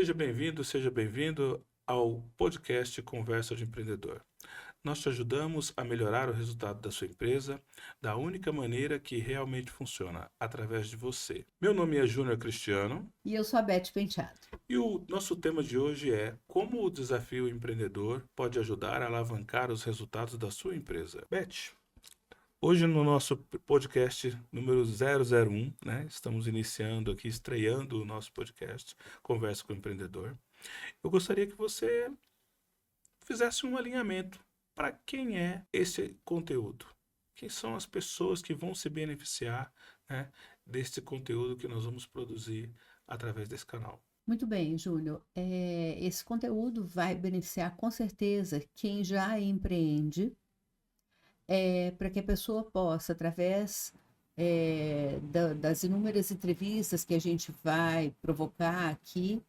Seja bem-vindo ao podcast Conversa de Empreendedor. Nós te ajudamos a melhorar o resultado da sua empresa da única maneira que realmente funciona, através de você. Meu nome é Júnior Cristiano. E eu sou a Beth Penteado. E o nosso tema de hoje é como o desafio empreendedor pode ajudar a alavancar os resultados da sua empresa. Beth, hoje no nosso podcast número 001, né? Estamos iniciando aqui, estreando o nosso podcast Conversa com o Empreendedor. Eu gostaria que você fizesse um alinhamento para quem é esse conteúdo. Quem são as pessoas que vão se beneficiar, né, desse conteúdo que nós vamos produzir através desse canal. Muito bem, Júnior. Esse conteúdo vai beneficiar com certeza quem já empreende, para que a pessoa possa, através das inúmeras entrevistas que a gente vai provocar aqui,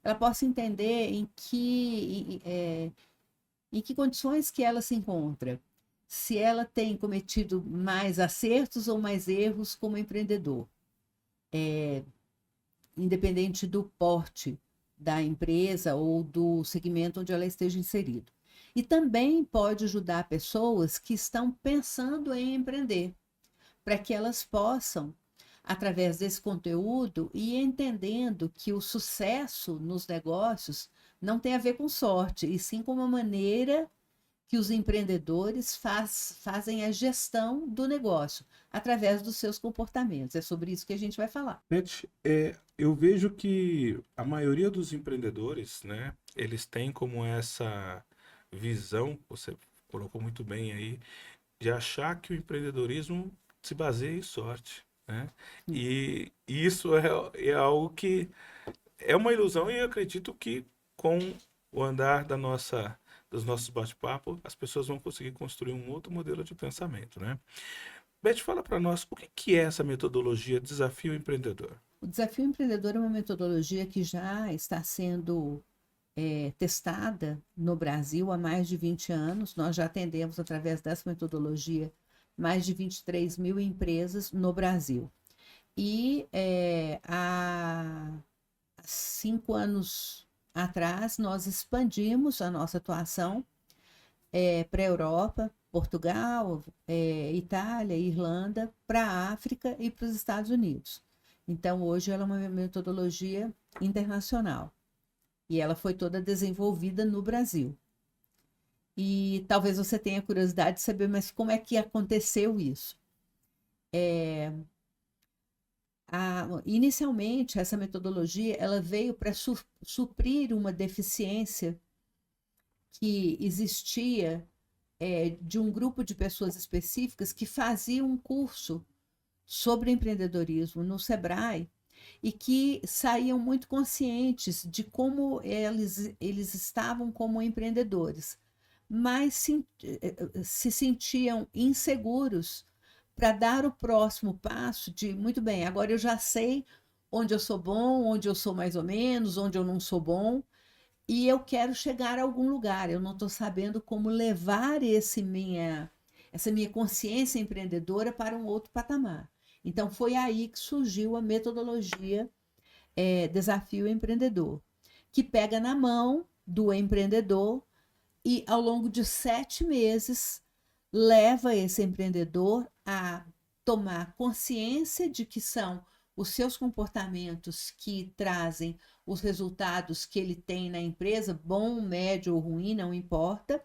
ela possa entender em que condições que ela se encontra. Se ela tem cometido mais acertos ou mais erros como empreendedor. Independente do porte da empresa ou do segmento onde ela esteja inserido. E também pode ajudar pessoas que estão pensando em empreender, para que elas possam, através desse conteúdo, ir entendendo que o sucesso nos negócios não tem a ver com sorte, e sim com uma maneira que os empreendedores fazem a gestão do negócio através dos seus comportamentos. É sobre isso que a gente vai falar. Beth, eu vejo que a maioria dos empreendedores, né, eles têm como essa visão, você colocou muito bem aí, de achar que o empreendedorismo se baseia em sorte, né? E isso é algo que é uma ilusão, e eu acredito que com o andar dos nossos bate-papos, as pessoas vão conseguir construir um outro modelo de pensamento, né? Beth, fala para nós o que é essa metodologia Desafio Empreendedor. O Desafio Empreendedor é uma metodologia que já está sendo testada no Brasil há mais de 20 anos. Nós já atendemos, através dessa metodologia, mais de 23 mil empresas no Brasil. E há 5 anos atrás, nós expandimos a nossa atuação para a Europa, Portugal, Itália, Irlanda, para a África e para os Estados Unidos. Então, hoje ela é uma metodologia internacional e ela foi toda desenvolvida no Brasil. E talvez você tenha curiosidade de saber, mas como é que aconteceu isso? Inicialmente, essa metodologia ela veio para suprir uma deficiência que existia de um grupo de pessoas específicas que faziam um curso sobre empreendedorismo no Sebrae e que saíam muito conscientes de como eles estavam como empreendedores, mas se sentiam inseguros para dar o próximo passo de, muito bem, agora eu já sei onde eu sou bom, onde eu sou mais ou menos, onde eu não sou bom, e eu quero chegar a algum lugar, eu não estou sabendo como levar essa minha consciência empreendedora para um outro patamar. Então, foi aí que surgiu a metodologia Desafio Empreendedor, que pega na mão do empreendedor e, ao longo de 7 meses, leva esse empreendedor a tomar consciência de que são os seus comportamentos que trazem os resultados que ele tem na empresa, bom, médio ou ruim, não importa,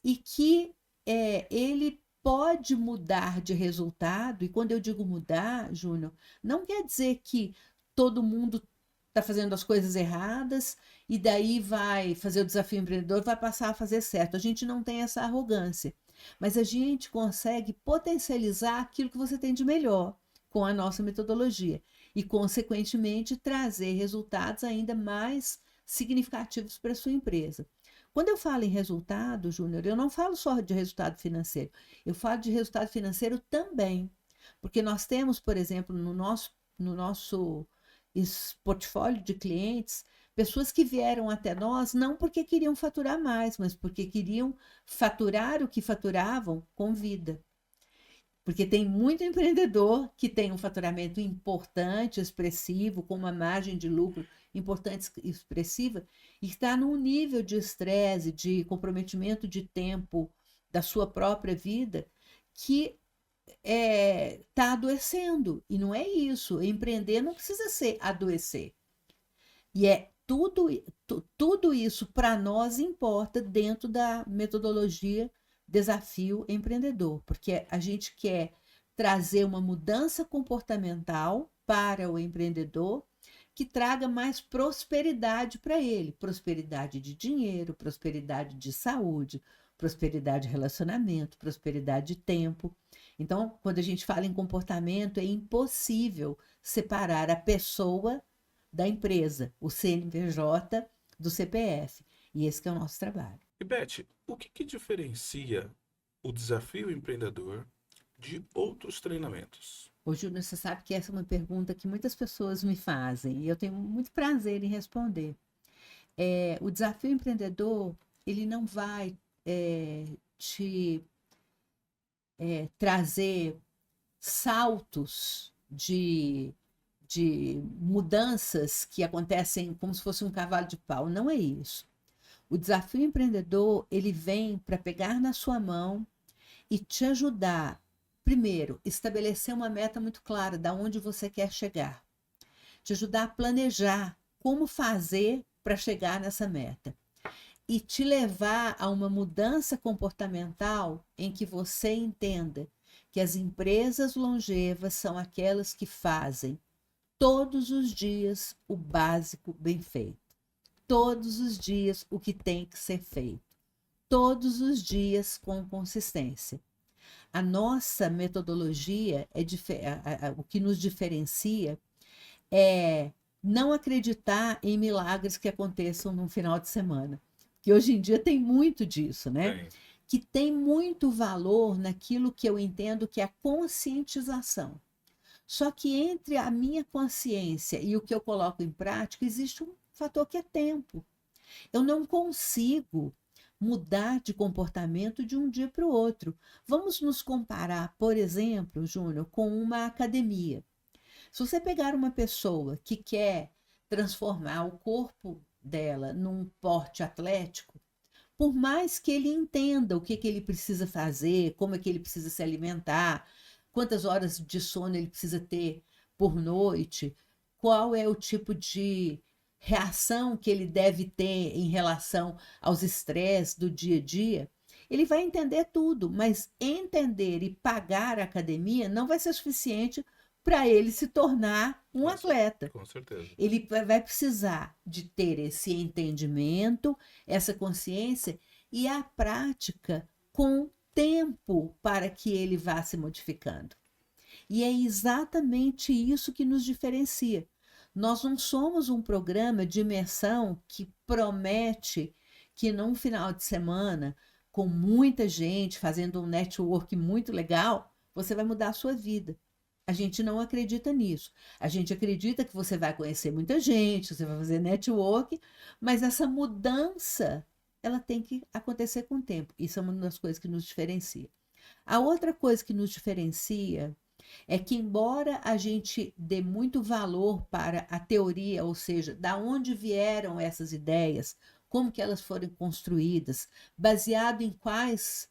e que ele pode mudar de resultado. E quando eu digo mudar, Júnior, não quer dizer que todo mundo está fazendo as coisas erradas e daí vai fazer o desafio empreendedor e vai passar a fazer certo. A gente não tem essa arrogância, mas a gente consegue potencializar aquilo que você tem de melhor com a nossa metodologia e, consequentemente, trazer resultados ainda mais significativos para a sua empresa. Quando eu falo em resultado, Júnior, eu não falo só de resultado financeiro, eu falo de resultado financeiro também, porque nós temos, por exemplo, no nosso portfólio de clientes, pessoas que vieram até nós não porque queriam faturar mais, mas porque queriam faturar o que faturavam com vida. Porque tem muito empreendedor que tem um faturamento importante, expressivo, com uma margem de lucro importante e expressiva, e está num nível de estresse, de comprometimento de tempo da sua própria vida, que está adoecendo. E não é isso. Empreender não precisa ser adoecer. E tudo isso para nós importa dentro da metodologia Desafio Empreendedor, porque a gente quer trazer uma mudança comportamental para o empreendedor que traga mais prosperidade para ele, prosperidade de dinheiro, prosperidade de saúde, prosperidade de relacionamento, prosperidade de tempo. Então, quando a gente fala em comportamento, é impossível separar a pessoa da empresa, o CNPJ do CPF. E esse que é o nosso trabalho. E Beth, o que que diferencia o desafio empreendedor de outros treinamentos? Ô, Júnior, você sabe que essa é uma pergunta que muitas pessoas me fazem e eu tenho muito prazer em responder. O desafio empreendedor, ele não vai te trazer saltos de mudanças que acontecem como se fosse um cavalo de pau. Não é isso. O desafio empreendedor, ele vem para pegar na sua mão e te ajudar, primeiro, estabelecer uma meta muito clara de onde você quer chegar. Te ajudar a planejar como fazer para chegar nessa meta. E te levar a uma mudança comportamental em que você entenda que as empresas longevas são aquelas que fazem todos os dias o básico bem feito. Todos os dias o que tem que ser feito. Todos os dias com consistência. A nossa metodologia, o que nos diferencia é não acreditar em milagres que aconteçam num final de semana. Que hoje em dia tem muito disso, né? Bem, Que tem muito valor naquilo que eu entendo que é a conscientização. Só que entre a minha consciência e o que eu coloco em prática, existe um fator que é tempo. Eu não consigo mudar de comportamento de um dia para o outro. Vamos nos comparar, por exemplo, Júnior, com uma academia. Se você pegar uma pessoa que quer transformar o corpo dela num porte atlético, por mais que ele entenda o que ele precisa fazer, como é que ele precisa se alimentar, quantas horas de sono ele precisa ter por noite, qual é o tipo de reação que ele deve ter em relação aos estresses do dia a dia, ele vai entender tudo, mas entender e pagar a academia não vai ser suficiente para ele se tornar um atleta. com certeza. Ele vai precisar de ter esse entendimento, essa consciência e a prática com tempo para que ele vá se modificando. E é exatamente isso que nos diferencia. Nós não somos um programa de imersão que promete que num final de semana, com muita gente fazendo um network muito legal, você vai mudar a sua vida. A gente não acredita nisso. A gente acredita que você vai conhecer muita gente, você vai fazer network, mas essa mudança, ela tem que acontecer com o tempo. Isso é uma das coisas que nos diferencia. A outra coisa que nos diferencia é que, embora a gente dê muito valor para a teoria, ou seja, da onde vieram essas ideias, como que elas foram construídas, baseado em quais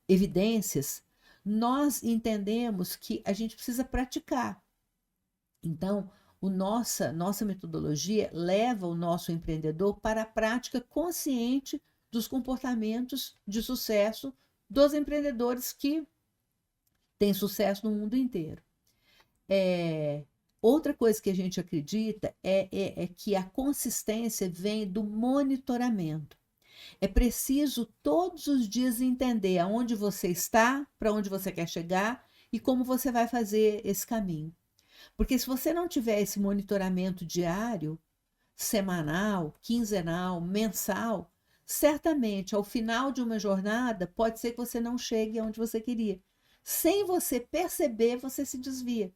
evidências, nós entendemos que a gente precisa praticar. Então, nossa metodologia leva o nosso empreendedor para a prática consciente dos comportamentos de sucesso dos empreendedores que têm sucesso no mundo inteiro. Outra coisa que a gente acredita é que a consistência vem do monitoramento. É preciso todos os dias entender aonde você está, para onde você quer chegar e como você vai fazer esse caminho. Porque se você não tiver esse monitoramento diário, semanal, quinzenal, mensal, certamente ao final de uma jornada pode ser que você não chegue aonde você queria. Sem você perceber, você se desvia.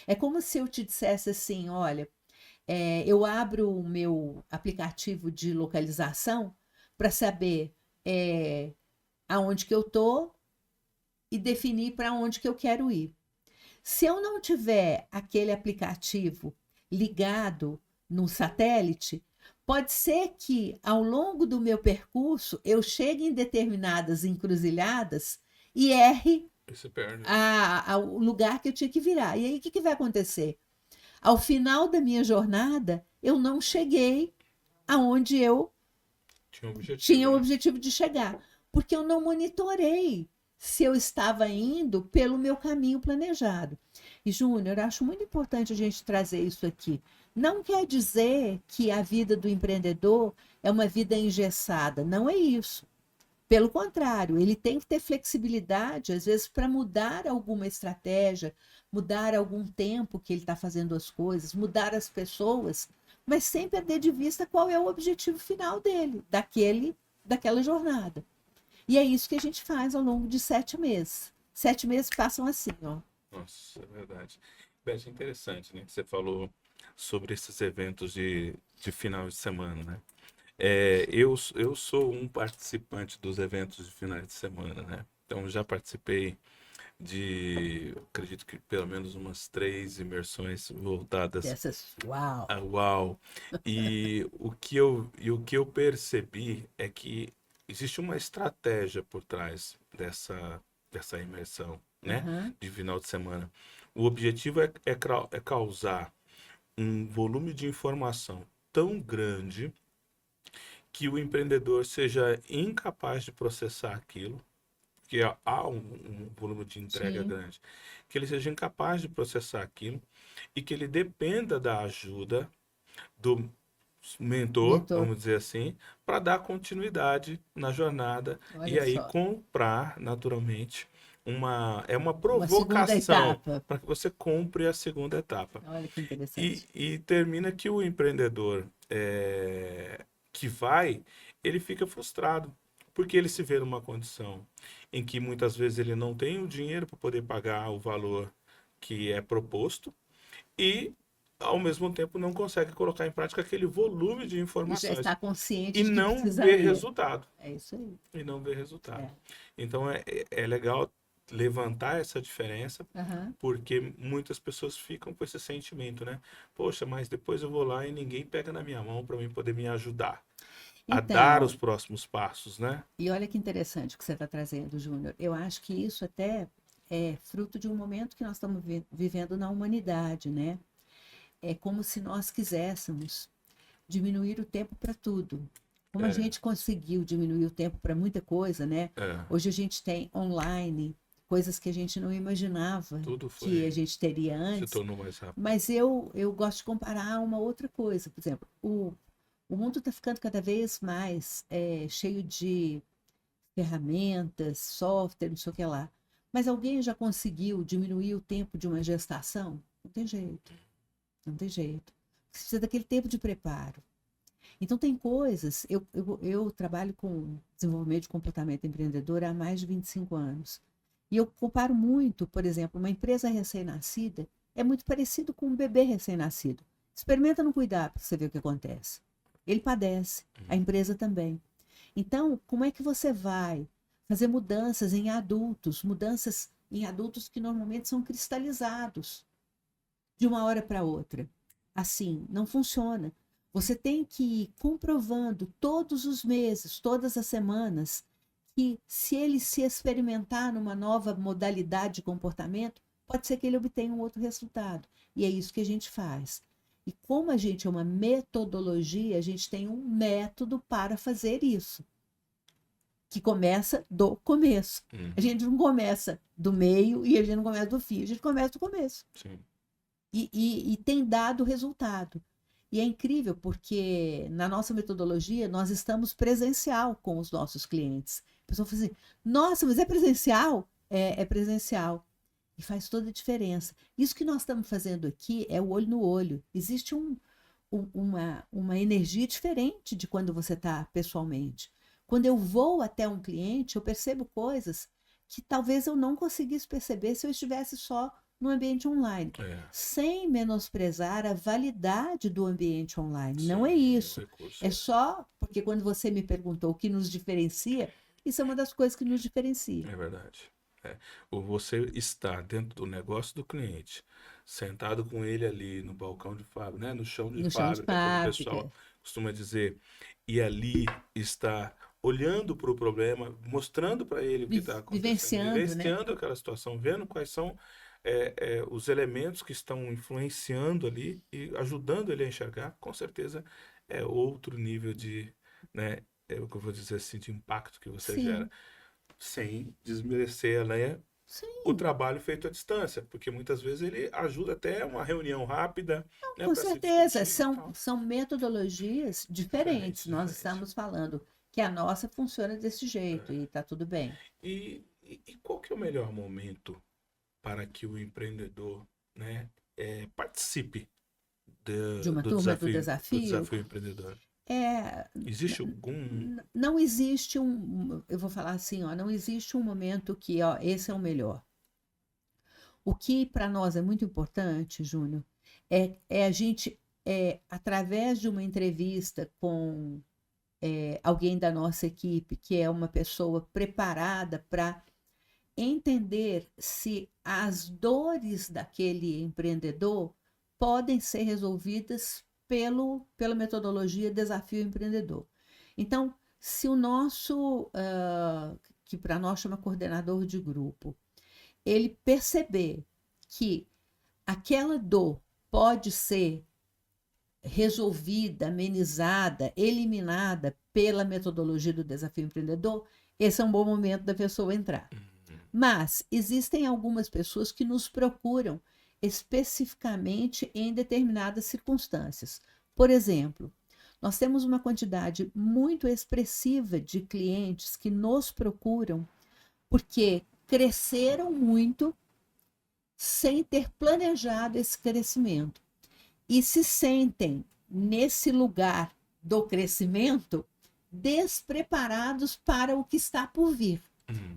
É como se eu te dissesse assim, olha, eu abro o meu aplicativo de localização para saber aonde que eu estou e definir para onde que eu quero ir. Se eu não tiver aquele aplicativo ligado num satélite, pode ser que ao longo do meu percurso eu chegue em determinadas encruzilhadas e erre E se perde. o lugar que eu tinha que virar. E aí o que vai acontecer? Ao final da minha jornada, eu não cheguei aonde eu Tinha um objetivo, tinha o né? objetivo de chegar, porque eu não monitorei se eu estava indo pelo meu caminho planejado. E, Júnior, eu acho muito importante a gente trazer isso aqui. Não quer dizer que a vida do empreendedor é uma vida engessada, não é isso. Pelo contrário, ele tem que ter flexibilidade, às vezes, para mudar alguma estratégia, mudar algum tempo que ele está fazendo as coisas, mudar as pessoas, mas sempre a ter de vista qual é o objetivo final dele, daquela jornada. E é isso que a gente faz ao longo de 7 meses. 7 meses passam assim, ó. Nossa, é verdade. Beth, é interessante, né? Que você falou sobre esses eventos de final de semana, né? Eu sou um participante dos eventos de finais de semana, né? Então já participei acredito que pelo menos umas 3 imersões voltadas Dessas, uau! a UAU. O que eu percebi é que existe uma estratégia por trás dessa imersão, né? Uhum. De final de semana. O objetivo é causar um volume de informação tão grande que o empreendedor seja incapaz de processar aquilo, que há um volume de entrega Sim, grande, que ele seja incapaz de processar aquilo e que ele dependa da ajuda do mentor, mentor, vamos dizer assim, para dar continuidade na jornada e olha aí só. comprar naturalmente uma Uma segunda provocação etapa. para que você compre a segunda etapa. Olha que E, interessante. e termina que o empreendedor que vai, ele fica frustrado, porque ele se vê numa condição em que muitas vezes ele não tem o dinheiro para poder pagar o valor que é proposto e, ao mesmo tempo, não consegue colocar em prática aquele volume de E já informações está consciente e de que não vê precisaria. resultado. É isso aí. E não vê resultado. É. Então é legal levantar essa diferença, Uhum. porque muitas pessoas ficam com esse sentimento, né? Poxa, mas depois eu vou lá e ninguém pega na minha mão para mim poder me ajudar a dar os Então, próximos passos, né? e olha que interessante o que você está trazendo, Júnior. Eu acho que isso até é fruto de um momento que nós estamos vivendo na humanidade, né? É como se nós quiséssemos diminuir o tempo para tudo. Como a É, gente conseguiu diminuir o tempo para muita coisa, né? é, Hoje a gente tem online coisas que a gente não imaginava tudo que a foi, gente teria se antes, tornou mais rápido. mas eu gosto de comparar a uma outra coisa. Por exemplo, o mundo está ficando cada vez mais cheio de ferramentas, software, não sei o que lá. Mas alguém já conseguiu diminuir o tempo de uma gestação? Não tem jeito, não tem jeito. Você precisa daquele tempo de preparo. Então, tem coisas. Eu trabalho com desenvolvimento de comportamento empreendedor há mais de 25 anos. E eu comparo muito, por exemplo, uma empresa recém-nascida é muito parecido com um bebê recém-nascido. Experimenta não cuidar para você ver o que acontece. Ele padece, a empresa também. Então, como é que você vai fazer mudanças em adultos que normalmente são cristalizados de uma hora para outra? Assim, não funciona. Você tem que ir comprovando todos os meses, todas as semanas, que se ele se experimentar numa nova modalidade de comportamento, pode ser que ele obtenha um outro resultado. E é isso que a gente faz. E como a gente é uma metodologia, a gente tem um método para fazer isso, que começa do começo. A Uhum, gente não começa do meio e a gente não começa do fim, a gente começa do começo. sim. E tem dado resultado. E é incrível porque na nossa metodologia nós estamos presencial com os nossos clientes. A pessoa fala assim: nossa, mas é presencial? É presencial. E faz toda a diferença. Isso que nós estamos fazendo aqui é o olho no olho. Existe uma energia diferente de quando você está pessoalmente. Quando eu vou até um cliente, eu percebo coisas que talvez eu não conseguisse perceber se eu estivesse só no ambiente online, É, sem menosprezar a validade do ambiente online. Não é sim, o isso. recurso. É só porque quando você me perguntou o que nos diferencia, isso é uma das coisas que nos diferencia. É verdade. É. Ou você está dentro do negócio do cliente, sentado com ele ali no balcão de fábrica, né? No chão de no chão de fábrica, como o pessoal fábrica, costuma dizer, e ali está olhando para o problema, mostrando para ele o que está acontecendo, vivenciando, né? vivenciando aquela situação, vendo quais são os elementos que estão influenciando ali e ajudando ele a enxergar, com certeza é outro nível de, né, é o que eu vou dizer assim, de impacto que você gera, Sim, sem desmerecer, né, o sim, trabalho feito à distância, porque muitas vezes ele ajuda até uma reunião rápida, né, com para se certeza. discutir e São, tal. são metodologias diferentes. Diferente, Nós diferente. estamos falando que a nossa funciona desse jeito e É. está tudo bem. E qual que é o melhor momento para que o empreendedor, né, participe De uma do turma do desafio, desafio, empreendedor? é, Existe algum. não existe eu vou falar assim, ó, não existe um momento que, ó, esse é o melhor. O que para nós é muito importante, Júnior, é a gente, através de uma entrevista com alguém da nossa equipe, que é uma pessoa preparada para entender se as dores daquele empreendedor podem ser resolvidas pela metodologia Desafio Empreendedor. Então, se o nosso, que para nós chama coordenador de grupo, ele perceber que aquela dor pode ser resolvida, amenizada, eliminada pela metodologia do desafio empreendedor, esse é um bom momento da pessoa entrar. Mas existem algumas pessoas que nos procuram especificamente em determinadas circunstâncias. Por exemplo, nós temos uma quantidade muito expressiva de clientes que nos procuram porque cresceram muito sem ter planejado esse crescimento e se sentem nesse lugar do crescimento despreparados para o que está por vir.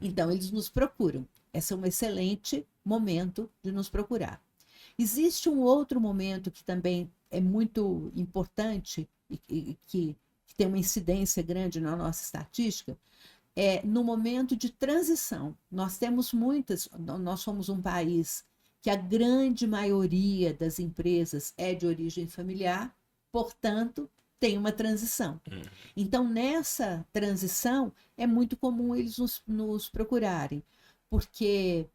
Então, eles nos procuram. Esse é um excelente momento de nos procurar. Existe um outro momento que também é muito importante e que tem uma incidência grande na nossa estatística, no momento de transição. Nós temos nós somos um país que a grande maioria das empresas é de origem familiar, portanto, tem uma transição. Então, nessa transição, é muito comum eles nos procurarem, porque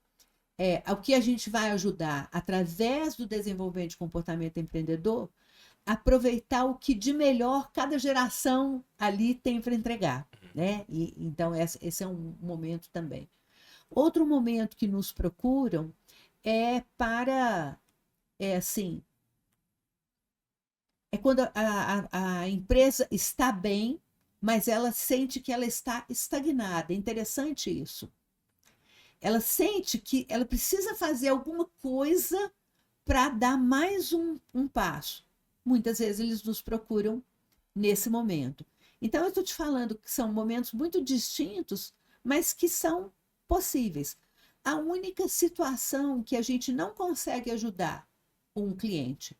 o que a gente vai ajudar através do desenvolvimento de comportamento empreendedor, aproveitar o que de melhor cada geração ali tem para entregar, né? Então, esse é um momento também. Outro momento que nos procuram assim, quando a empresa está bem, mas ela sente que ela está estagnada. É interessante isso. Ela sente que ela precisa fazer alguma coisa para dar mais um passo. Muitas vezes eles nos procuram nesse momento. Então, eu estou te falando que são momentos muito distintos, mas que são possíveis. A única situação que a gente não consegue ajudar um cliente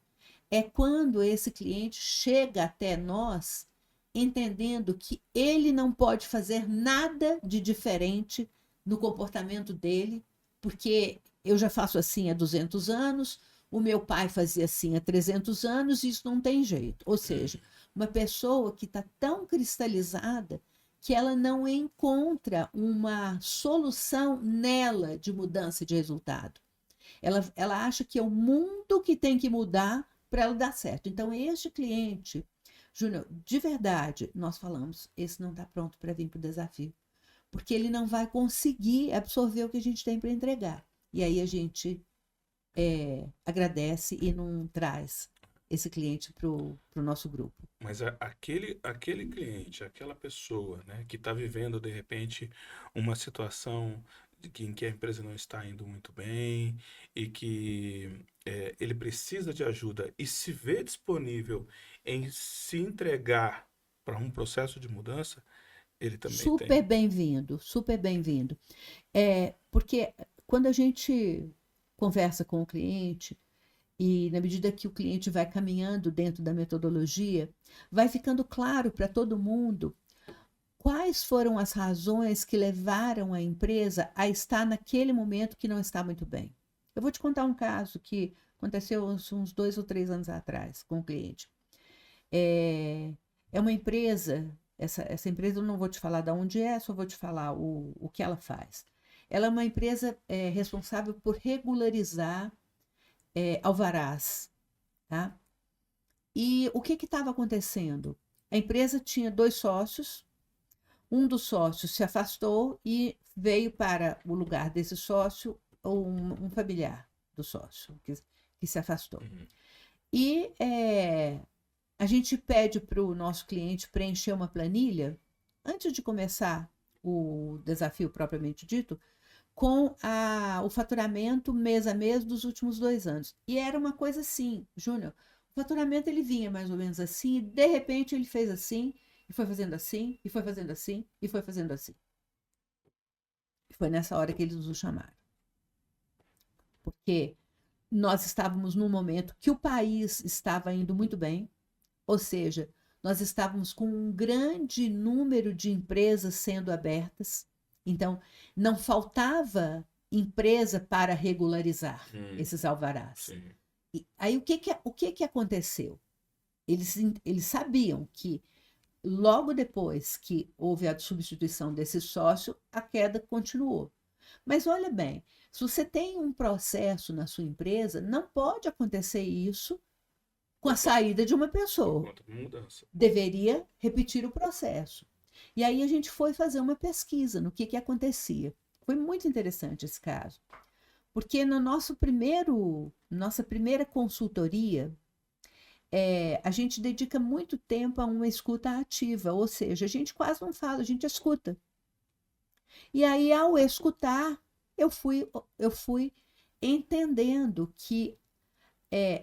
é quando esse cliente chega até nós entendendo que ele não pode fazer nada de diferente no comportamento dele, porque eu já faço assim há 200 anos, o meu pai fazia assim há 300 anos e isso não tem jeito. Ou seja, uma pessoa que está tão cristalizada que ela não encontra uma solução nela de mudança de resultado. Ela acha que é o mundo que tem que mudar para ela dar certo. Então, este cliente, Júnior, de verdade, nós falamos, esse não está pronto para vir para o desafio, porque ele não vai conseguir absorver o que a gente tem para entregar. E aí a gente agradece e não traz esse cliente para o nosso grupo. Mas aquele cliente, aquela pessoa, né, que está vivendo de repente uma situação em que a empresa não está indo muito bem e que ele precisa de ajuda e se vê disponível em se entregar para um processo de mudança, ele também Super tem. bem-vindo, super bem-vindo. Porque quando a gente conversa com o cliente, e na medida que o cliente vai caminhando dentro da metodologia, vai ficando claro para todo mundo quais foram as razões que levaram a empresa a estar naquele momento que não está muito bem. Eu vou te contar um caso que aconteceu uns 2 ou 3 anos atrás com o cliente. É uma empresa, essa empresa eu não vou te falar de onde é, só vou te falar o que ela faz. Ela é uma empresa responsável por regularizar alvarás, tá? E o que estava acontecendo? A empresa tinha 2 sócios, um dos sócios se afastou e veio para o lugar desse sócio um familiar do sócio que se afastou. Uhum. E a gente pede para o nosso cliente preencher uma planilha antes de começar o desafio propriamente dito, com o faturamento mês a mês dos últimos 2 anos. E era uma coisa assim, Júnior, o faturamento ele vinha mais ou menos assim, e de repente ele fez assim, e foi fazendo assim, e foi fazendo assim, e foi fazendo assim. E foi nessa hora que eles nos chamaram. Porque nós estávamos num momento que o país estava indo muito bem, ou seja, nós estávamos com um grande número de empresas sendo abertas, então não faltava empresa para regularizar esses alvarás. Sim. E aí o que aconteceu? Eles sabiam que logo depois que houve a substituição desse sócio, a queda continuou. Mas olha bem, se você tem um processo na sua empresa, não pode acontecer isso com a saída de uma pessoa. Mudança. Deveria repetir o processo. E aí a gente foi fazer uma pesquisa no que acontecia. Foi muito interessante esse caso. Porque no nossa primeira consultoria, a gente dedica muito tempo a uma escuta ativa, ou seja, a gente quase não fala, a gente escuta. E aí, ao escutar, eu fui entendendo que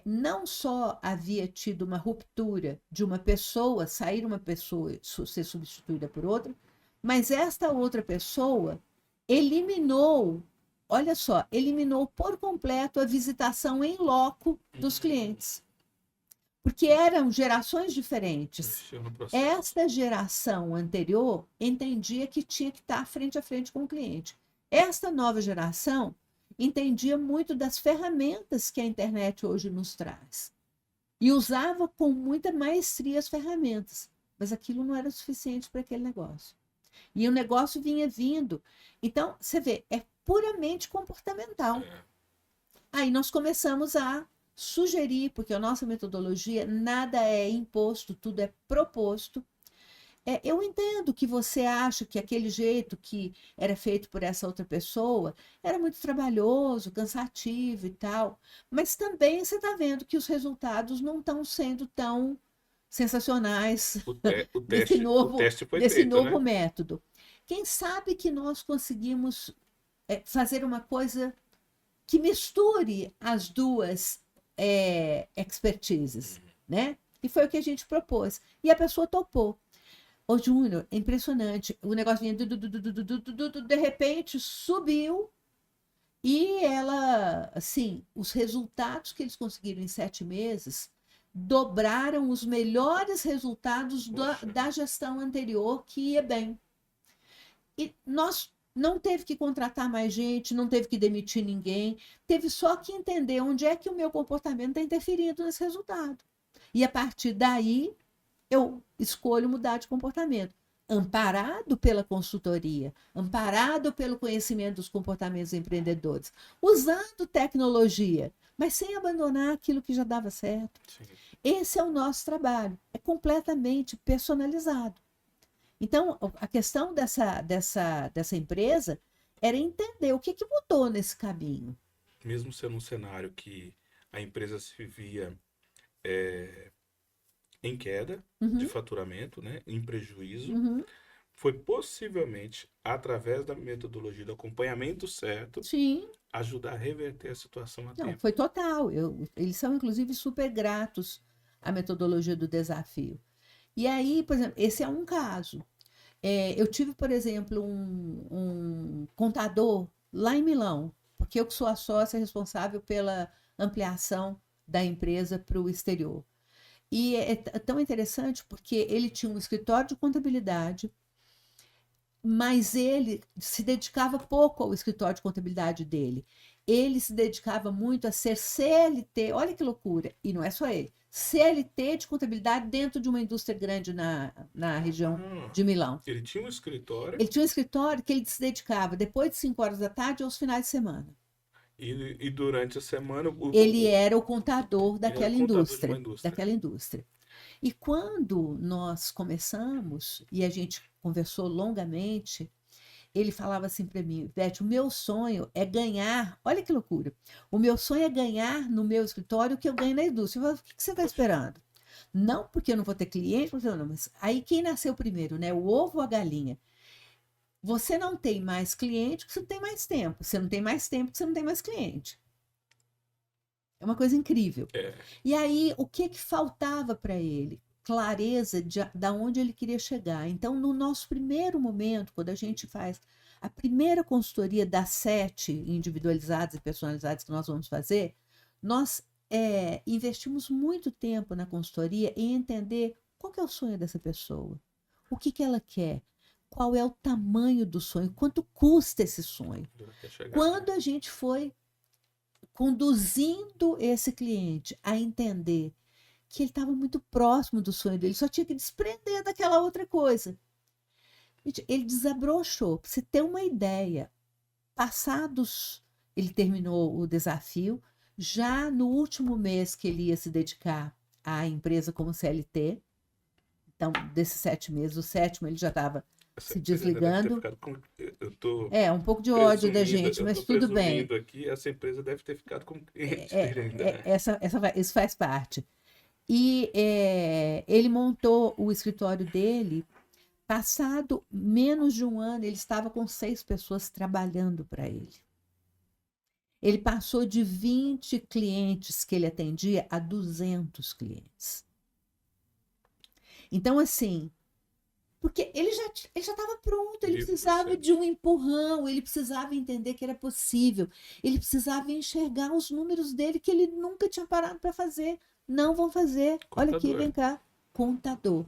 não só havia tido uma ruptura de uma pessoa, sair uma pessoa ser substituída por outra, mas esta outra pessoa eliminou, olha só, eliminou por completo a visitação em loco dos clientes. Porque eram gerações diferentes. Esta geração anterior entendia que tinha que estar frente a frente com o cliente. Esta nova geração entendia muito das ferramentas que a internet hoje nos traz. E usava com muita maestria as ferramentas. Mas aquilo não era suficiente para aquele negócio. E o negócio vinha vindo. Então, você vê, é puramente comportamental. Aí nós começamos a sugerir, porque a nossa metodologia nada é imposto, tudo é proposto. Eu entendo que você acha que aquele jeito que era feito por essa outra pessoa era muito trabalhoso, cansativo e tal, mas também você está vendo que os resultados não estão sendo tão sensacionais desse novo método. Quem sabe que nós conseguimos fazer uma coisa que misture as duas expertises, né? E foi o que a gente propôs. E a pessoa topou. Ô, Júnior, é impressionante. O negócio vinha, de repente, subiu e ela, assim, os resultados que eles conseguiram em 7 meses dobraram os melhores resultados da gestão anterior, que ia bem. E nós não teve que contratar mais gente, não teve que demitir ninguém, teve só que entender onde é que o meu comportamento está interferindo nesse resultado. E a partir daí, eu escolho mudar de comportamento, amparado pela consultoria, amparado pelo conhecimento dos comportamentos empreendedores, usando tecnologia, mas sem abandonar aquilo que já dava certo. Sim. Esse é o nosso trabalho, é completamente personalizado. Então, a questão dessa empresa era entender o que mudou nesse caminho. Mesmo sendo um cenário que a empresa se via em queda de faturamento, né, em prejuízo, foi possivelmente, através da metodologia do acompanhamento certo, Sim, ajudar a reverter a situação a não, tempo. foi total. Eles são, inclusive, super gratos à metodologia do desafio. E aí, por exemplo, esse é um caso. Eu tive, por exemplo, um contador lá em Milão, porque eu que sou a sócia responsável pela ampliação da empresa para o exterior. E é tão interessante porque ele tinha um escritório de contabilidade, mas ele se dedicava pouco ao escritório de contabilidade dele. ele se dedicava muito a ser CLT, olha que loucura, e não é só ele, CLT de contabilidade dentro de uma indústria grande na região Ah, de Milão. ele tinha um escritório Ele tinha um escritório que ele se dedicava depois de 5 horas da tarde aos finais de semana. e durante a semana Ele era o contador ele era daquela contador de uma indústria, indústria. daquela indústria. E quando nós começamos, e a gente conversou longamente, ele falava assim para mim, Beth, o meu sonho é ganhar, olha que loucura, o meu sonho é ganhar no meu escritório o que eu ganho na indústria. Eu falei, o que você está esperando? Não porque eu não vou ter cliente, não, mas aí quem nasceu primeiro, né? O ovo ou a galinha? Você não tem mais cliente porque você não tem mais tempo. Você não tem mais tempo porque você não tem mais cliente. É uma coisa incrível. É, E aí, o que que faltava para ele? Clareza da onde ele queria chegar. Então, no nosso primeiro momento, quando a gente faz a primeira consultoria das 7 individualizadas e personalizadas que nós vamos fazer, nós investimos muito tempo na consultoria em entender qual que é o sonho dessa pessoa, o que que ela quer, qual é o tamanho do sonho, quanto custa esse sonho. até chegar. Quando a gente foi conduzindo esse cliente a entender que ele estava muito próximo do sonho dele, só tinha que desprender daquela outra coisa. Gente, ele desabrochou. Para você ter uma ideia, passados, ele terminou o desafio, já no último mês que ele ia se dedicar à empresa como CLT, então, desses 7 meses, o sétimo ele já estava Essa se empresa ainda deve ter desligando. ficado com. Eu tô É, um pouco de ódio da presumindo, gente, eu mas tô tudo bem. presumindo aqui, essa empresa deve ter ficado com cliente dele ainda, né? Isso faz parte. E ele montou o escritório dele. Passado menos de um ano, ele estava com 6 pessoas trabalhando para ele. Ele passou de 20 clientes que ele atendia a 200 clientes. Então, assim, porque ele já estava pronto, ele Livre precisava processo. de um empurrão, ele precisava entender que era possível, ele precisava enxergar os números dele que ele nunca tinha parado para fazer. Não vão fazer. Olha aqui, Contador. vem cá, contador.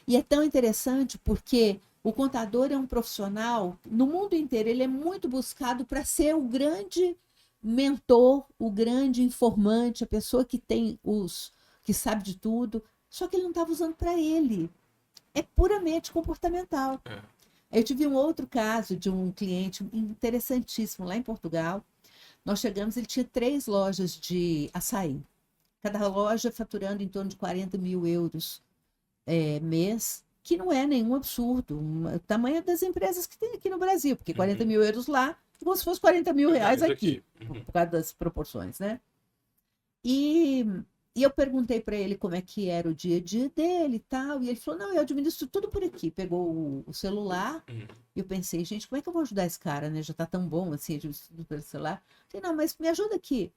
E é tão interessante porque o contador é um profissional, no mundo inteiro, ele é muito buscado para ser o grande mentor, o grande informante, a pessoa que tem que sabe de tudo, só que ele não estava usando para ele. É puramente comportamental. É. Eu tive um outro caso de um cliente interessantíssimo lá em Portugal. Nós chegamos, ele tinha 3 lojas de açaí. Cada loja faturando em torno de 40 mil euros mês, que não é nenhum absurdo. O tamanho das empresas que tem aqui no Brasil, porque 40 mil euros lá, como se fosse 40 mil reais aqui, por causa das proporções, né? E eu perguntei para ele como é que era o dia a dia dele e tal, e ele falou, não, eu administro tudo por aqui. Pegou o celular, e eu pensei, gente, como é que eu vou ajudar esse cara, né? Já tá tão bom assim, administrar tudo pelo celular. Eu falei, não, mas me ajuda aqui.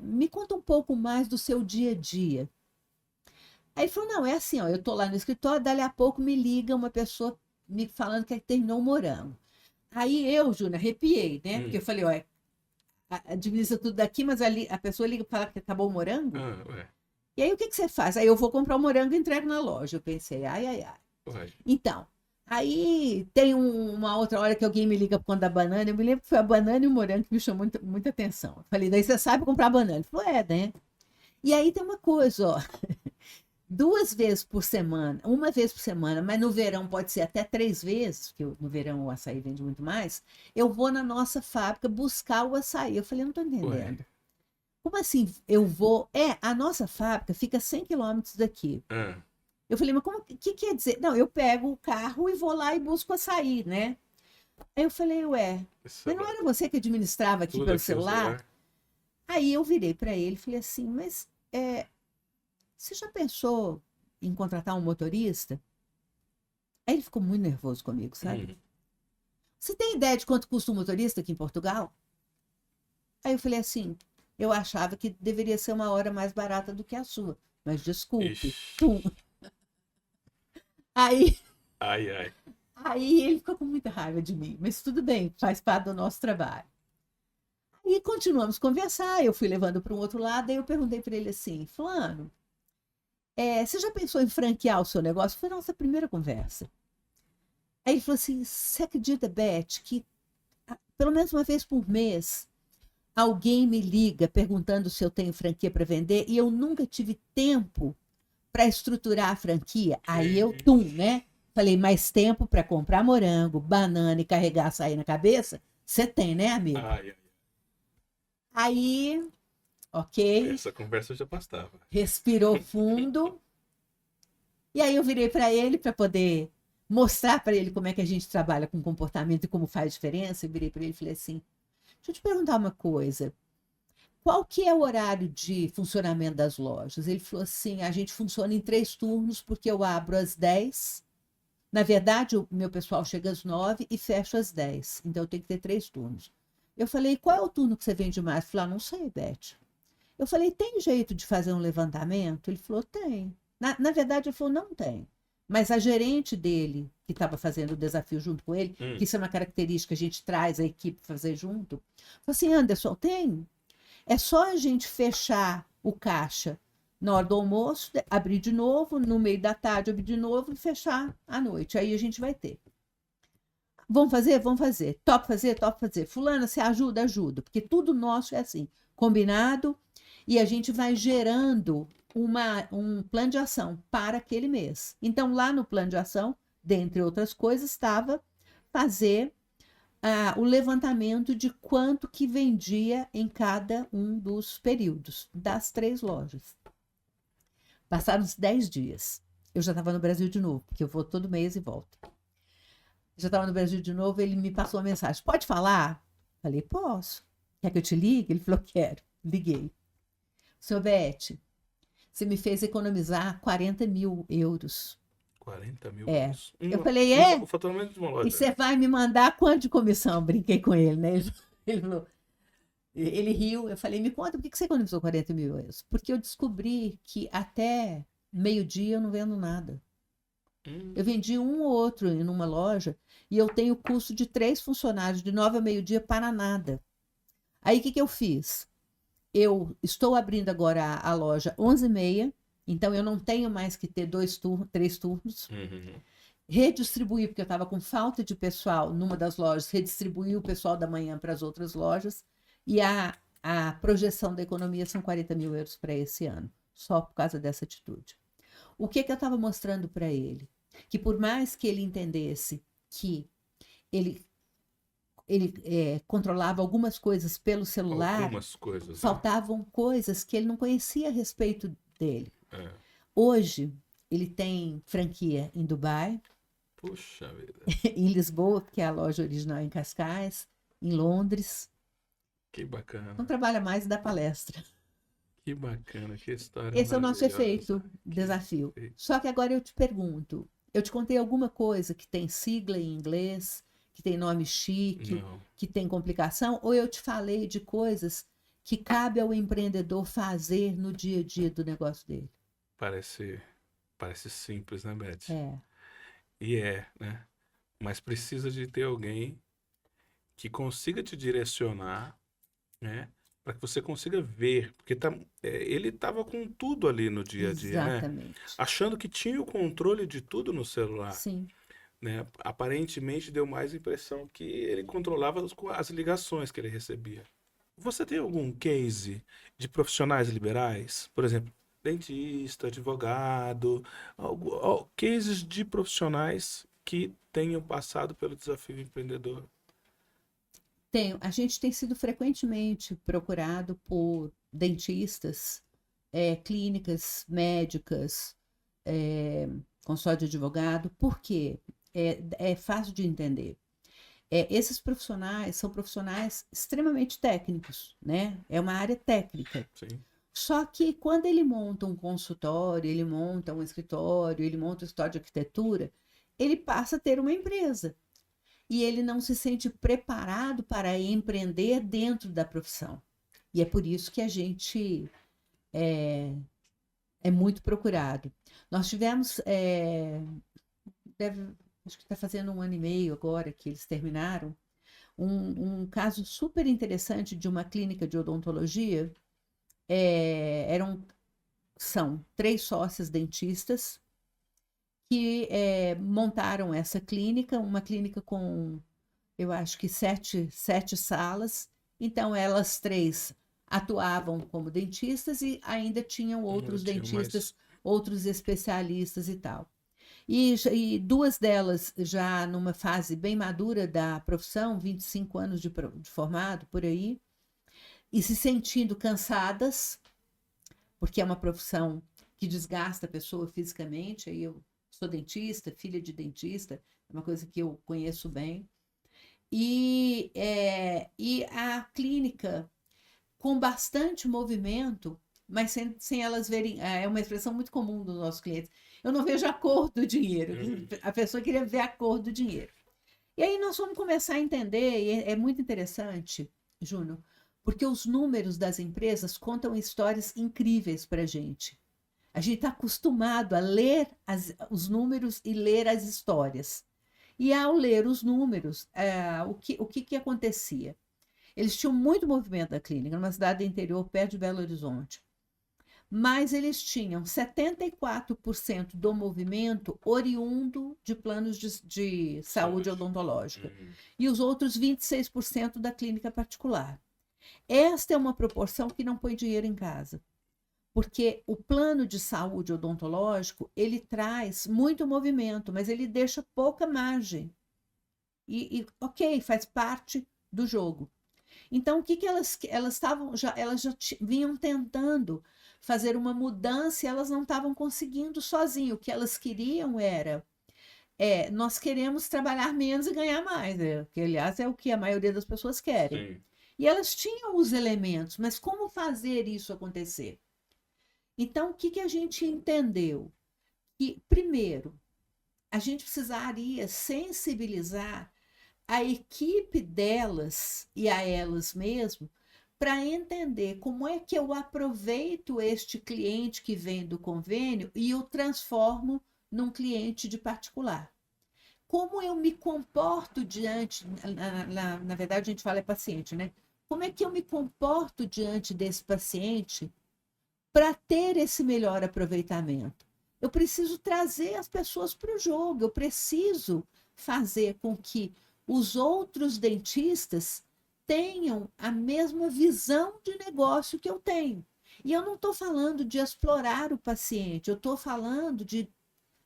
Me conta um pouco mais do seu dia a dia. Aí ele falou, não, é assim, ó, eu tô lá no escritório, dali a pouco me liga uma pessoa me falando que terminou o morango. Aí eu, Júnior, arrepiei, né? Porque eu falei, ó, administra tudo daqui, mas ali a pessoa liga para falar que acabou o morango. Ué. E aí o que você faz? Aí eu vou comprar o morango e entrego na loja. Eu pensei, ai, ai, ai. Ué. Então, aí tem uma outra hora que alguém me liga por conta da banana. Eu me lembro que foi a banana e o morango que me chamou muita atenção. Eu falei, daí você sabe comprar banana? Ele falou, né? E aí tem uma coisa, ó. 2 vezes por semana, 1 vez por semana, mas no verão pode ser até 3 vezes, porque no verão o açaí vende muito mais, eu vou na nossa fábrica buscar o açaí. Eu falei, não estou entendendo. Ué. Como assim eu vou? A nossa fábrica fica 100 quilômetros daqui. Eu falei, mas o que quer dizer? Não, eu pego o carro e vou lá e busco açaí, né? Aí eu falei, mas não era você que administrava aqui pelo celular? Aí eu virei para ele e falei assim, mas você já pensou em contratar um motorista? Aí ele ficou muito nervoso comigo, sabe? Você tem ideia de quanto custa um motorista aqui em Portugal? Aí eu falei assim, eu achava que deveria ser uma hora mais barata do que a sua, mas desculpe. Aí ele ficou com muita raiva de mim, mas tudo bem, faz parte do nosso trabalho. Aí continuamos a conversar, eu fui levando para um outro lado, aí eu perguntei para ele assim, fulano, você já pensou em franquear o seu negócio? Foi a nossa primeira conversa. Aí ele falou assim, você acredita, Beth, que pelo menos uma vez por mês alguém me liga perguntando se eu tenho franquia para vender e eu nunca tive tempo para estruturar a franquia. Aí eu, né? Falei, mais tempo para comprar morango, banana e carregar açaí na cabeça? Você tem, né, amigo? Ai, ai, Aí, ok, essa conversa eu já bastava. respirou fundo. E aí eu virei para ele para poder mostrar para ele como é que a gente trabalha com comportamento e como faz diferença. Eu virei para ele e falei assim: deixa eu te perguntar uma coisa. Qual que é o horário de funcionamento das lojas? Ele falou assim: a gente funciona em 3 turnos, porque eu abro às 10. Na verdade, o meu pessoal chega às 9 e fecha às 10. Então eu tenho que ter 3 turnos. Eu falei: qual é o turno que você vende mais? Ele falou: não sei, Beth. Eu falei: tem jeito de fazer um levantamento? Ele falou: tem. Na verdade, ele falou: não tem. Mas a gerente dele, que estava fazendo o desafio junto com ele, que isso é uma característica que a gente traz a equipe fazer junto, falou assim: Anderson, tem. É só a gente fechar o caixa na hora do almoço, abrir de novo, no meio da tarde abrir de novo e fechar à noite. Aí a gente vai ter. Vamos fazer? Vamos fazer. Top fazer? Top fazer. Fulana, você ajuda? Ajuda. Porque tudo nosso é assim, combinado, e a gente vai gerando um plano de ação para aquele mês. Então, lá no plano de ação, dentre outras coisas, estava fazer o levantamento de quanto que vendia em cada um dos períodos das 3 lojas. Passaram uns 10 dias. Eu já estava no Brasil de novo, porque eu vou todo mês e volto. Já estava no Brasil de novo, ele me passou uma mensagem: pode falar? Falei: posso. Quer que eu te ligue? Ele falou: quero. Liguei. Seu Beth, você me fez economizar 40 mil euros. 40 mil É. euros. Eu falei: é? O faturamento de uma E loja. você vai me mandar quanto de comissão? Brinquei com ele, né? Ele falou, ele riu. Eu falei: me conta, por que você economizou 40 mil euros? Porque eu descobri que até meio-dia eu não vendo nada. Eu vendi um ou outro em uma loja e eu tenho custo de 3 funcionários, de 9 a meio-dia para nada. Aí o que eu fiz? Eu estou abrindo agora a loja 11h30, então eu não tenho mais que ter 3 turnos. Redistribuí, porque eu estava com falta de pessoal numa das lojas, redistribuí o pessoal da manhã para as outras lojas, e a projeção da economia são 40 mil euros para esse ano, só por causa dessa atitude. O que eu estava mostrando para ele? Que por mais que ele entendesse que ele controlava algumas coisas pelo celular, Algumas coisas, faltavam coisas que ele não conhecia a respeito dele. né? Hoje, ele tem franquia em Dubai, Puxa vida. em Lisboa, que é a loja original em Cascais, em Londres. Que bacana. Não trabalha mais e dá palestra. Que bacana, que história Esse é o nosso maravilhosa. efeito, desafio. efeito. Só que agora eu te pergunto, eu te contei alguma coisa que tem sigla em inglês, que tem nome chique, Não, que tem complicação, ou eu te falei de coisas que cabe ao empreendedor fazer no dia a dia do negócio dele? parece simples, né, Beth? É, E né? Mas precisa de ter alguém que consiga te direcionar, né? Para que você consiga ver, porque ele estava com tudo ali no dia a dia, né? exatamente. Achando que tinha o controle de tudo no celular, Sim. né? Aparentemente deu mais impressão que ele controlava as ligações que ele recebia. Você tem algum case de profissionais liberais? Por exemplo, dentista, advogado, cases de profissionais que tenham passado pelo desafio empreendedor? A gente tem sido frequentemente procurado por dentistas, clínicas médicas, consultório de advogado. Por quê? É fácil de entender. Esses profissionais são profissionais extremamente técnicos, né? É uma área técnica. Sim. Só que quando ele monta um consultório, ele monta um escritório, ele monta um escritório de arquitetura, ele passa a ter uma empresa. E ele não se sente preparado para empreender dentro da profissão. E é por isso que a gente é muito procurado. Nós tivemos, acho que está fazendo 1 ano e meio agora que eles terminaram, um caso super interessante de uma clínica de odontologia. São 3 sócias dentistas que montaram essa clínica, uma clínica com, eu acho que 7 salas, Então, elas três atuavam como dentistas e ainda tinham outros Tinha mais. dentistas, outros especialistas e tal. E duas delas já numa fase bem madura da profissão, 25 anos de formado, por aí, e se sentindo cansadas, porque é uma profissão que desgasta a pessoa fisicamente. Aí eu sou dentista, filha de dentista, é uma coisa que eu conheço bem. E a clínica com bastante movimento, mas sem elas verem. É uma expressão muito comum dos nossos clientes. Eu não vejo a cor do dinheiro. A pessoa queria ver a cor do dinheiro. E aí nós vamos começar a entender, e é muito interessante, Júnior, porque os números das empresas contam histórias incríveis para a gente. A gente está acostumado a ler os números e ler as histórias. E ao ler os números, o que acontecia? Eles tinham muito movimento da clínica, numa cidade do interior, perto de Belo Horizonte. Mas eles tinham 74% do movimento oriundo de planos de saúde odontológica. E os outros 26% da clínica particular. Esta é uma proporção que não põe dinheiro em casa. Porque o plano de saúde odontológico, ele traz muito movimento, mas ele deixa pouca margem. Ok, faz parte do jogo. Então, o que elas estavam elas já vinham tentando fazer uma mudança e elas não estavam conseguindo sozinho. O que elas queriam era nós queremos trabalhar menos e ganhar mais, que aliás é o que a maioria das pessoas querem. Sim. E elas tinham os elementos, mas como fazer isso acontecer? Então, o que a gente entendeu? Que, primeiro, a gente precisaria sensibilizar a equipe delas e a elas mesmas para entender como é que eu aproveito este cliente que vem do convênio e o transformo num cliente de particular. Como eu me comporto diante, na verdade a gente fala paciente, né? Como é que eu me comporto diante desse paciente para ter esse melhor aproveitamento? Eu preciso trazer as pessoas para o jogo, eu preciso fazer com que os outros dentistas tenham a mesma visão de negócio que eu tenho. E eu não estou falando de explorar o paciente, eu estou falando de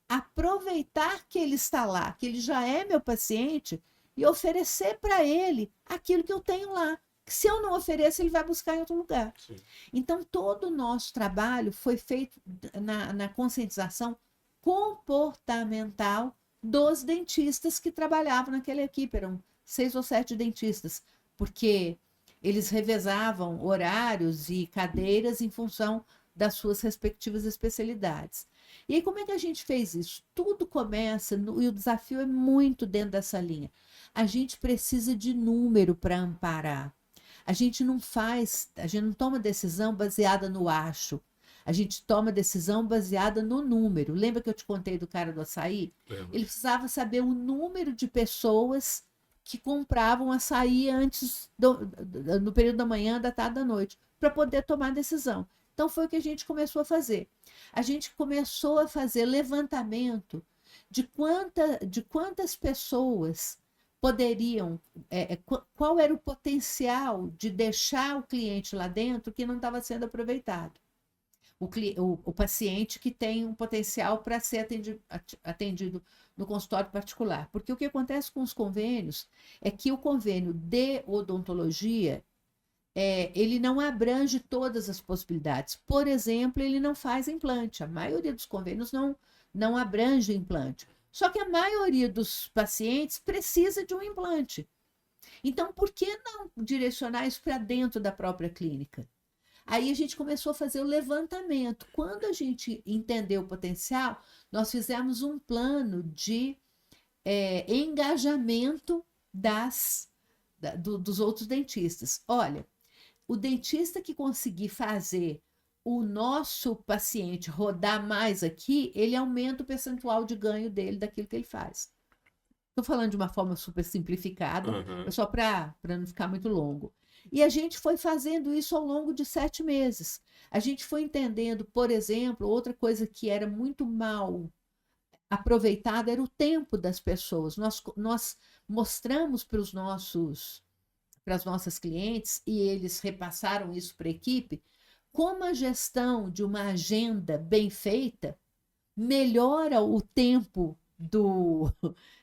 aproveitar que ele está lá, que ele já é meu paciente, e oferecer para ele aquilo que eu tenho lá. Que se eu não ofereço, ele vai buscar em outro lugar. Sim. Então, todo o nosso trabalho foi feito na conscientização comportamental dos dentistas que trabalhavam naquela equipe. Eram 6 ou 7 dentistas, porque eles revezavam horários e cadeiras em função das suas respectivas especialidades. E aí, como é que a gente fez isso? Tudo começa, e o desafio é muito dentro dessa linha. A gente precisa de número para amparar. A gente não toma decisão baseada no acho. A gente toma decisão baseada no número. Lembra que eu te contei do cara do açaí? Ele precisava saber o número de pessoas que compravam açaí antes no período da manhã, da tarde, da noite, para poder tomar decisão. Então foi o que a gente começou a fazer. A gente começou a fazer levantamento de quantas pessoas poderiam, qual era o potencial de deixar o cliente lá dentro que não estava sendo aproveitado. O paciente que tem um potencial para ser atendido no consultório particular. Porque o que acontece com os convênios é que o convênio de odontologia ele não abrange todas as possibilidades. Por exemplo, ele não faz implante. A maioria dos convênios não abrange implante. Só que a maioria dos pacientes precisa de um implante. Então, por que não direcionar isso para dentro da própria clínica? Aí a gente começou a fazer o levantamento. Quando a gente entendeu o potencial, nós fizemos um plano de engajamento dos outros dentistas. Olha, o dentista que conseguir fazer o nosso paciente rodar mais aqui, ele aumenta o percentual de ganho dele daquilo que ele faz. Estou falando de uma forma super simplificada, só para não ficar muito longo. E a gente foi fazendo isso ao longo de 7 meses. A gente foi entendendo, por exemplo, outra coisa que era muito mal aproveitada era o tempo das pessoas. Nós mostramos para os nossos para as nossas clientes, e eles repassaram isso para a equipe, como a gestão de uma agenda bem feita melhora o tempo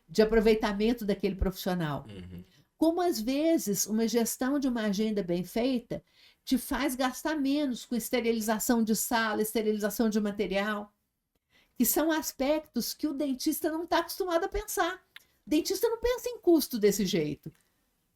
de aproveitamento daquele profissional. Uhum. Como, às vezes, uma gestão de uma agenda bem feita te faz gastar menos com esterilização de sala, esterilização de material, que são aspectos que o dentista não está acostumado a pensar. O dentista não pensa em custo desse jeito.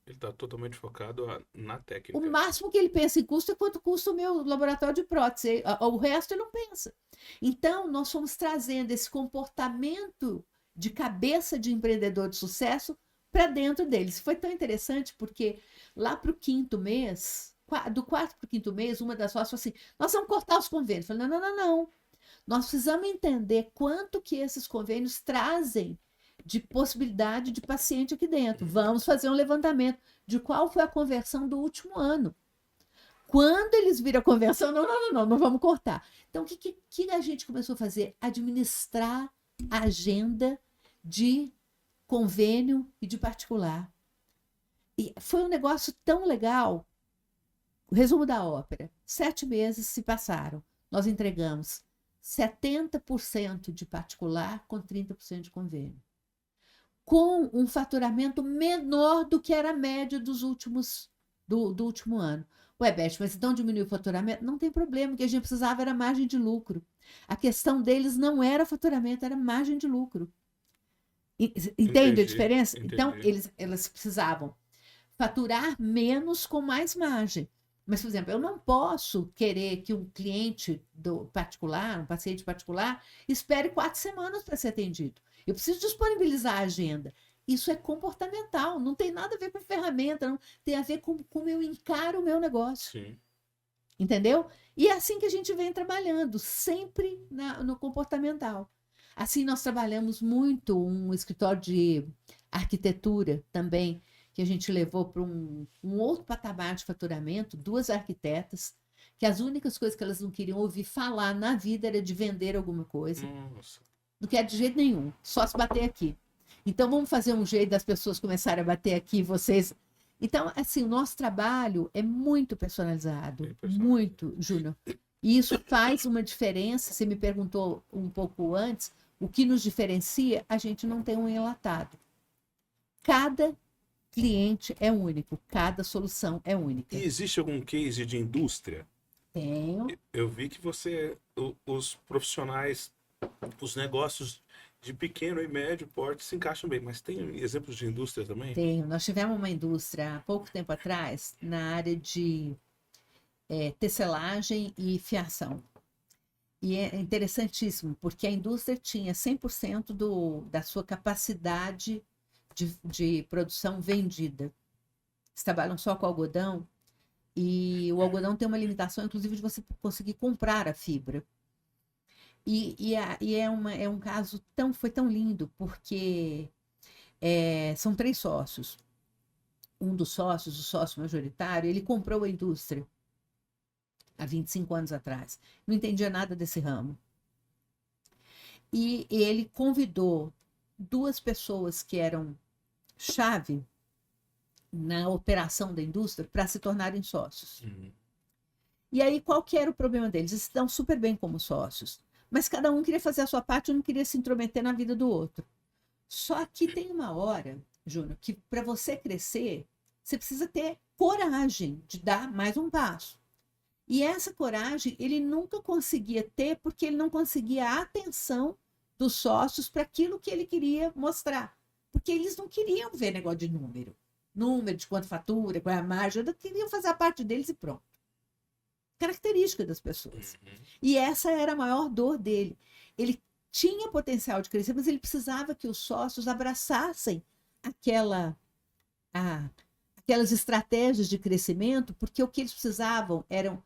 Ele está totalmente focado na O técnica. máximo que ele pensa em custo é quanto custa o meu laboratório de prótese. O resto ele não pensa. Então, nós fomos trazendo esse comportamento de cabeça de empreendedor de sucesso para dentro deles. Foi tão interessante porque lá para o 5º mês, do 4º para o 5º mês, uma das sócias falou assim, nós vamos cortar os convênios. Eu falei, não. Nós precisamos entender quanto que esses convênios trazem de possibilidade de paciente aqui dentro. Vamos fazer um levantamento de qual foi a conversão do último ano. Quando eles viram a conversão, não vamos cortar. Então, o que a gente começou a fazer? Administrar a agenda de convênio e de particular. E foi um negócio tão legal. O resumo da ópera. 7 meses se passaram. Nós entregamos 70% de particular com 30% de convênio. Com um faturamento menor do que era a média do último ano. Ué, Beth, mas então diminuiu o faturamento? Não tem problema, o que a gente precisava era margem de lucro. A questão deles não era faturamento, era margem de lucro. Entende a diferença? Entendi. Então, eles precisavam faturar menos com mais margem. Mas, por exemplo, eu não posso querer que um cliente particular, um paciente particular, espere 4 semanas para ser atendido. Eu preciso disponibilizar a agenda. Isso é comportamental, não tem nada a ver com ferramenta, não tem a ver com como eu encaro o meu negócio. Sim. Entendeu? E é assim que a gente vem trabalhando, sempre no comportamental. Assim, nós trabalhamos muito um escritório de arquitetura também, que a gente levou para um outro patamar de faturamento, 2 arquitetas, que as únicas coisas que elas não queriam ouvir falar na vida era de vender alguma coisa. Nossa. Não quer de jeito nenhum, só se bater aqui. Então, vamos fazer um jeito das pessoas começarem a bater aqui, vocês... Então, assim, o nosso trabalho é muito personalizado, muito, Júnior. E isso faz uma diferença. Você me perguntou um pouco antes, o que nos diferencia? A gente não tem um enlatado. Cada cliente é único, cada solução é única. E existe algum case de indústria? Tenho. Eu vi que os profissionais, os negócios de pequeno e médio porte se encaixam bem, mas tem exemplos de indústria também? Tenho. Nós tivemos uma indústria há pouco tempo atrás na área de tecelagem e fiação. E é interessantíssimo, porque a indústria tinha 100% da sua capacidade de produção vendida. Eles trabalham só com algodão, e o algodão tem uma limitação, inclusive, de você conseguir comprar a fibra. É um caso foi tão lindo, porque são 3 sócios. Um dos sócios, o sócio majoritário, ele comprou a indústria há 25 anos atrás. Não entendia nada desse ramo. E ele convidou 2 pessoas que eram chave na operação da indústria para se tornarem sócios. Uhum. E aí, qual que era o problema deles? Eles estão super bem como sócios, mas cada um queria fazer a sua parte e não queria se intrometer na vida do outro. Só que tem uma hora, Júnior, que para você crescer, você precisa ter coragem de dar mais um passo. E essa coragem ele nunca conseguia ter, porque ele não conseguia a atenção dos sócios para aquilo que ele queria mostrar. Porque eles não queriam ver negócio de número de quanto fatura, qual é a margem, eles queriam fazer a parte deles e pronto. Característica das pessoas. E essa era a maior dor dele. Ele tinha potencial de crescer, mas ele precisava que os sócios abraçassem aquelas estratégias de crescimento, porque o que eles precisavam era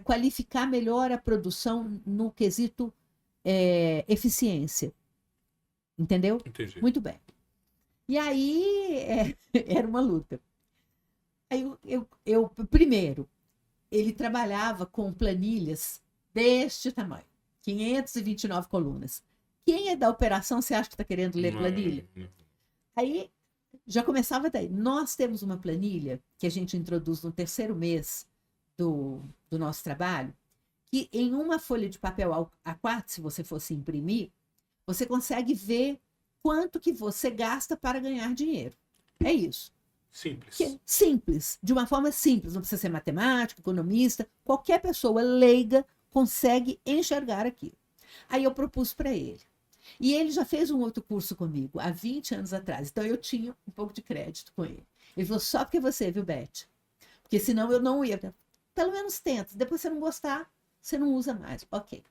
qualificar melhor a produção no quesito eficiência. Entendeu? Entendi. Muito bem. E aí era uma luta. Aí primeiro, ele trabalhava com planilhas deste tamanho, 529 colunas. Quem é da operação, você acha que está querendo ler planilha? Não. Aí Já começava daí. Nós temos uma planilha que a gente introduz no terceiro mês do nosso trabalho, que em uma folha de papel A4, se você fosse imprimir, você consegue ver quanto que você gasta para ganhar dinheiro. É isso. Que Simples. é simples, de uma forma simples, não precisa ser matemático, economista, qualquer pessoa leiga consegue enxergar aquilo. Aí eu propus para ele. E ele já fez um outro curso comigo, há 20 anos atrás, então eu tinha um pouco de crédito com ele. Ele falou, só porque você, viu, Beth? Porque senão eu não ia. Pelo menos tenta, depois você não gostar, você não usa mais. Ok.